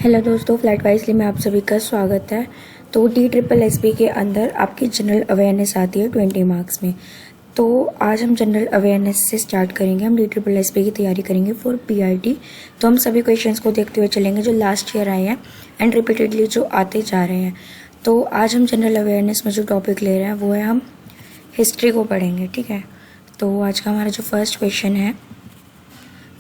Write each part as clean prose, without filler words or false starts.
Hello दोस्तों, flat wisely में आप सभी का स्वागत है। तो DSSB के अंदर आपकी जनरल अवेयरनेस आती है 20 मार्क्स में। तो आज हम जनरल अवेयरनेस से स्टार्ट करेंगे। हम DSSB की तैयारी करेंगे फॉर PRT। तो हम सभी क्वेश्चंस को देखते हुए चलेंगे जो लास्ट ईयर आए हैं एंड रिपीटेडली जो आते जा रहे हैं। तो आज हम जनरल अवेयरनेस में जो टॉपिक ले रहे हैं वो है हम हिस्ट्री को पढ़ेंगे, ठीक है। तो आज का हमारा जो फर्स्ट क्वेश्चन है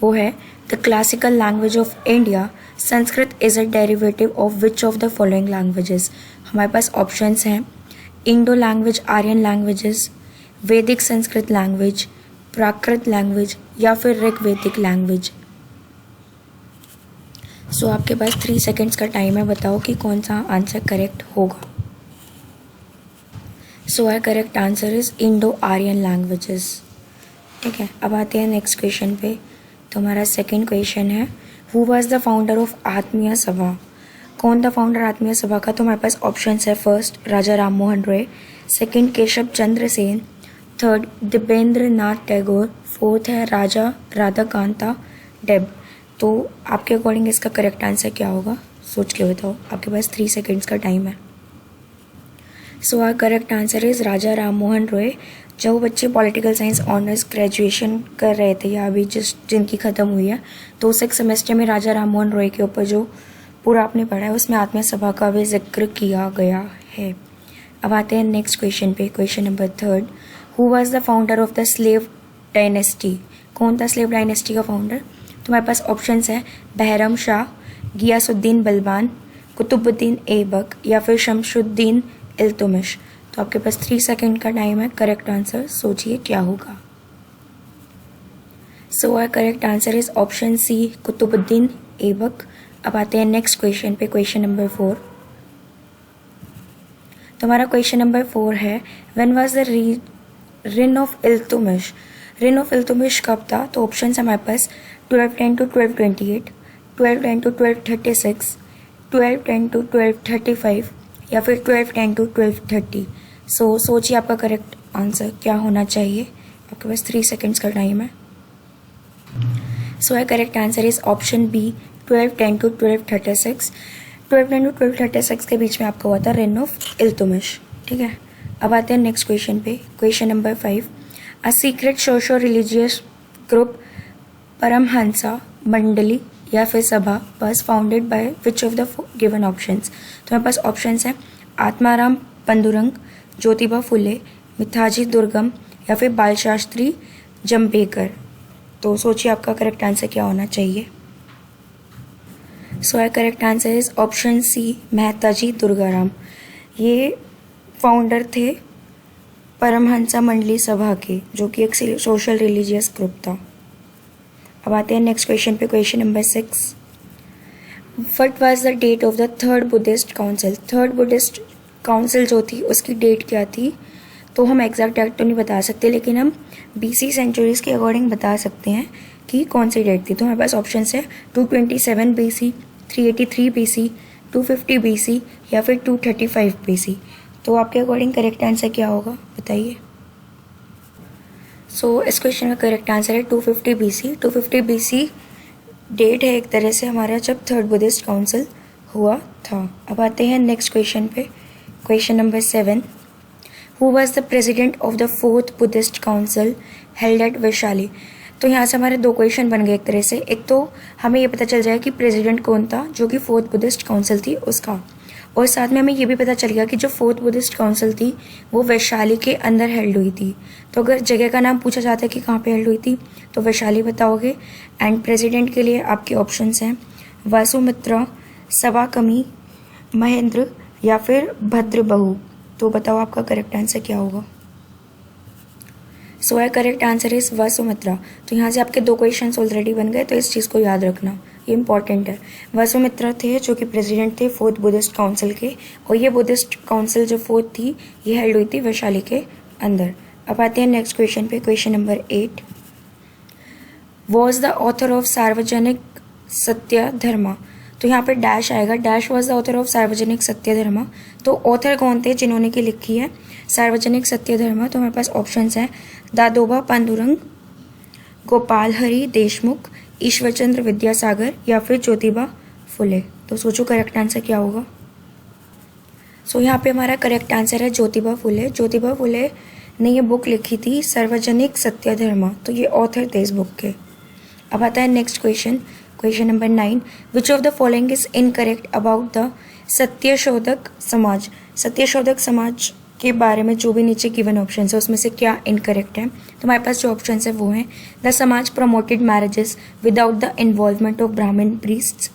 वो है the classical language of India Sanskrit is a derivative of which of the following languages. हमारे पास ऑप्शंस हैं इंडो लैंग्वेज, आर्यन लैंग्वेजेस, वैदिक संस्कृत लैंग्वेज, प्राकृत लैंग्वेज या फिर ऋग्वैदिक लैंग्वेज। सो आपके पास 3 सेकेंड्स का टाइम है, बताओ कि कौन सा आंसर करेक्ट होगा। So our correct answer is Indo Aryan languages, ठीक है। अब आते हैं नेक्स्ट क्वेश्चन पे। तो हमारा सेकेंड क्वेश्चन है who was the founder of आत्मीय सभा। कौन था फाउंडर आत्मीय सभा का? तो हमारे पास ऑप्शंस है फर्स्ट राजा Ram Mohan Roy, second Keshav Chandra Sen, third Dipendra Nath Tagore, fourth है राजा राधाकांता डेब। तो आपके अकॉर्डिंग इसका करेक्ट आंसर क्या होगा, सोच के बताओ। आपके पास 3 सेकेंड्स का टाइम है। सो आर करेक्ट आंसर इज राजा राम मोहन रॉय। जो बच्चे पॉलिटिकल साइंस ऑनर्स ग्रेजुएशन कर रहे थे या अभी जिनकी ख़त्म हुई है, तो उस एक सेमेस्टर में राजा राम मोहन रॉय के ऊपर जो पूरा आपने पढ़ा है उसमें आत्मीय सभा का भी जिक्र किया गया है। अब आते हैं नेक्स्ट क्वेश्चन पे। Question number 3 who was the founder of the slave dynasty. कौन था स्लेव डायनेस्टी का फाउंडर? तो हमारे पास ऑप्शंस है बहरम शाह, गियासुद्दीन बलबान, कुतुबुद्दीन ऐबक या फिर शमशुद्दीन इल्तुमिश। तो आपके पास 3 सेकेंड का टाइम है। करेक्ट आंसर सोचिए क्या होगा। So our correct answer is option C Qutubuddin Aibak. अब आते हैं नेक्स्ट क्वेश्चन पे। Question number 4। तो हमारा क्वेश्चन नंबर 4 है when was the reign of Iltutmish. Reign of Iltutmish कब था? तो ऑप्शन हमारे पास 1210 to 1228, 1210 to 1236, 1210 to 1235 या फिर 1210 to 1230। सो सोचिए आपका करेक्ट आंसर क्या होना चाहिए। आपके पास 3 सेकेंड्स का टाइम है। सो है correct answer is option B 1210 to 1236। 1210 to 1236 के बीच में आपका हुआ था रेन ऑफ इल्तुमिश, ठीक है। अब आते हैं नेक्स्ट क्वेश्चन पे। Question number 5 a secret socio religious group Paramahansa मंडली या फिर सभा was founded by which of the given options. तो हमारे पास ऑप्शंस हैं आत्माराम पंडुरंग, ज्योतिबा फुले, मिथाजी दुर्गम या फिर बाल शास्त्री जंपेकर। तो सोचिए आपका करेक्ट आंसर क्या होना चाहिए। So correct answer is option C Mehtaji Durgaram. ये फाउंडर थे परमहंसा मंडली सभा के, जो कि एक सोशल रिलीजियस ग्रुप था। अब आते हैं नेक्स्ट क्वेश्चन पे। Question number 6 what was the date of the third Buddhist council. Third Buddhist council जो थी उसकी डेट क्या थी? तो हम एग्जैक्ट डेट तो नहीं बता सकते, लेकिन हम BC सेंचुरीज के अकॉर्डिंग बता सकते हैं कि कौन सी डेट थी। तो हमारे पास ऑप्शन है 227 BC, 383 BC, 250 BC या फिर 235 BC। तो आपके अकॉर्डिंग करेक्ट आंसर क्या होगा, बताइए। सो इस क्वेश्चन का करेक्ट आंसर है 250 BC। 250 BC डेट है एक तरह से हमारा जब थर्ड बुद्धिस्ट काउंसिल हुआ था। अब आते हैं नेक्स्ट क्वेश्चन पे। Question number 7 who was the president of the fourth Buddhist council held at Vaishali. तो यहाँ से हमारे 2 क्वेश्चन बन गए एक तरह से। एक तो हमें ये पता चल जाए कि प्रेसिडेंट कौन था जो कि फोर्थ बुद्धिस्ट काउंसिल थी उसका, और साथ में हमें ये भी पता चल गया कि जो फोर्थ बुद्धिस्ट काउंसिल थी वो वैशाली के अंदर हेल्ड हुई थी। तो अगर जगह का नाम पूछा जाता है कि कहाँ पे हेल्ड हुई थी तो वैशाली बताओगे। एंड प्रेसिडेंट के लिए आपके ऑप्शंस हैं वासुमित्रा, सवाकमी, महेंद्र या फिर भद्रबहू। तो बताओ आपका करेक्ट आंसर क्या होगा। सो करेक्ट आंसर इज वासुमित्रा। तो यहाँ से आपके 2 क्वेश्चंस ऑलरेडी बन गए, तो इस चीज़ को याद रखना, ये इंपॉर्टेंट है। वासुमित्रा थे जो कि प्रेसिडेंट थे फोर्थ बुद्धिस्ट काउंसिल के, और ये बुद्धिस्ट काउंसिल जो फोर्थ थी ये हेल्ड हुई थी वैशाली के अंदर। अब आते हैं नेक्स्ट क्वेश्चन पे। Question number 8 was the author of सार्वजनिक सत्य धर्मा। तो यहाँ पे डैश आएगा, dash was the author of सार्वजनिक सत्य धर्मा। तो ऑथर कौन थे जिन्होंने की लिखी है सार्वजनिक सत्य धर्मा? तो हमारे पास ऑप्शंस हैं दादोबा पांडुरंग, गोपाल हरि देशमुख, ईश्वरचंद्र विद्यासागर या फिर ज्योतिबा फुले। तो सोचो करेक्ट आंसर क्या होगा। सो यहाँ पे हमारा करेक्ट आंसर है ज्योतिबा फुले। ज्योतिबा फुले ने ये बुक लिखी थी सार्वजनिक सत्यधर्मा, तो ये ऑथर थे इस बुक के। अब आता है next question, question number 9। Which of the following is incorrect about the Satyashodhak Samaj. Satyashodhak Samaj के बारे में जो भी नीचे गिवन ऑप्शन है उसमें से क्या इनकरेक्ट है। तो हमारे पास जो ऑप्शन है वो है द समाज promoted marriages without the involvement of ब्राह्मण प्रीस्ट्स,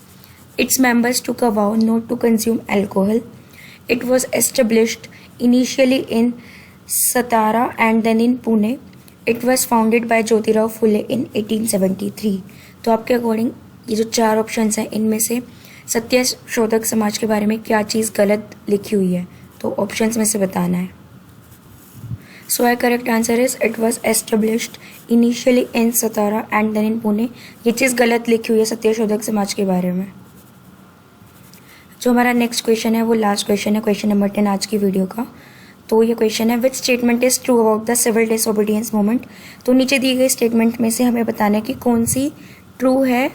इट्स मेंबर्स टूक अ vow not to consume alcohol, it was established initially in Satara and then in Pune, it was founded by Jyotirao Phule in 1873। तो आपके according ये जो चार options हैं इनमें से सत्यशोधक समाज के बारे में क्या चीज़ गलत लिखी हुई है, तो ऑप्शंस में से बताना है। So I correct answer is it was established initially in Satara and then in Pune. ये चीज़ गलत लिखी हुई है सत्यशोधक समाज के बारे में। जो हमारा नेक्स्ट क्वेश्चन है वो लास्ट क्वेश्चन है, क्वेश्चन नंबर 10 आज की वीडियो का। तो ये क्वेश्चन है which statement is true about the civil disobedience movement. तो नीचे दिए गए स्टेटमेंट में से हमें बताना है कि कौन सी ट्रू है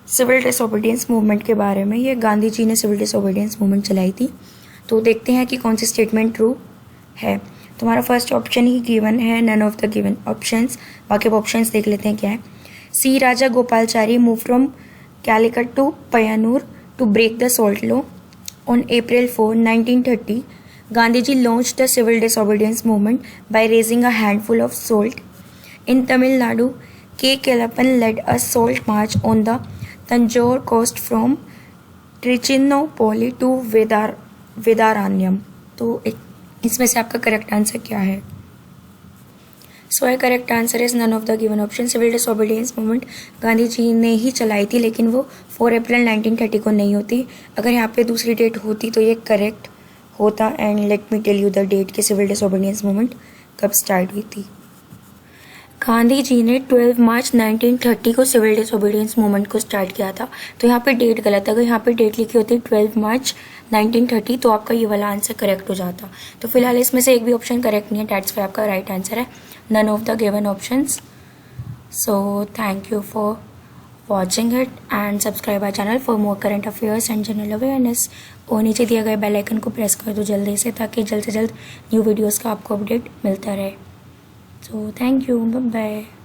सिविल डिसोबीडियंस मूवमेंट के बारे में। ये गांधी जी ने सिविल डिसोबीडियंस मूवमेंट चलाई थी। तो देखते हैं कि कौन सी स्टेटमेंट ट्रू है। तो हमारा फर्स्ट ऑप्शन ही गिवन है, none of the given options. बाकी ऑप्शंस देख लेते हैं क्या है। C Raja Gopalachari move from Calicut to Payyanur to break the salt law. On April 4, 1930, Gandhiji launched the civil disobedience movement by raising a handful of salt. In Tamil Nadu, K. Kelappan led a salt march on the Tanjore coast from Trichinopoly to Vedaranyam। तो इसमें से आपका correct answer क्या है। So I correct answer is none of the given option. Civil disobedience movement Gandhi ji ने ही चलाई थी, लेकिन वो 4 अप्रैल 1930 को नहीं होती। अगर यहाँ पे दूसरी डेट होती तो ये करेक्ट होता। And let me tell you the date कि सिविल डिसोबीडियंस मूवमेंट कब स्टार्ट हुई थी। गांधी जी ने 12 मार्च 1930 को सिविल डिसोबीडियंस मूवमेंट को स्टार्ट किया था। तो यहाँ पे डेट गलत है। अगर यहाँ पे डेट लिखी होती 12 मार्च 1930 तो आपका ये वाला आंसर करेक्ट हो जाता। तो फिलहाल इसमें से एक भी ऑप्शन करेक्ट नहीं है, डेट्स वाई आपका राइट आंसर है none of the given options। So thank you for watching it and subscribe our channel for more current affairs and general awareness। और नीचे दिए गए बेल आइकन को प्रेस कर दो जल्दी से, ताकि जल्द से जल्द न्यू वीडियोस का आपको अपडेट मिलता रहे। So thank you, bye bye।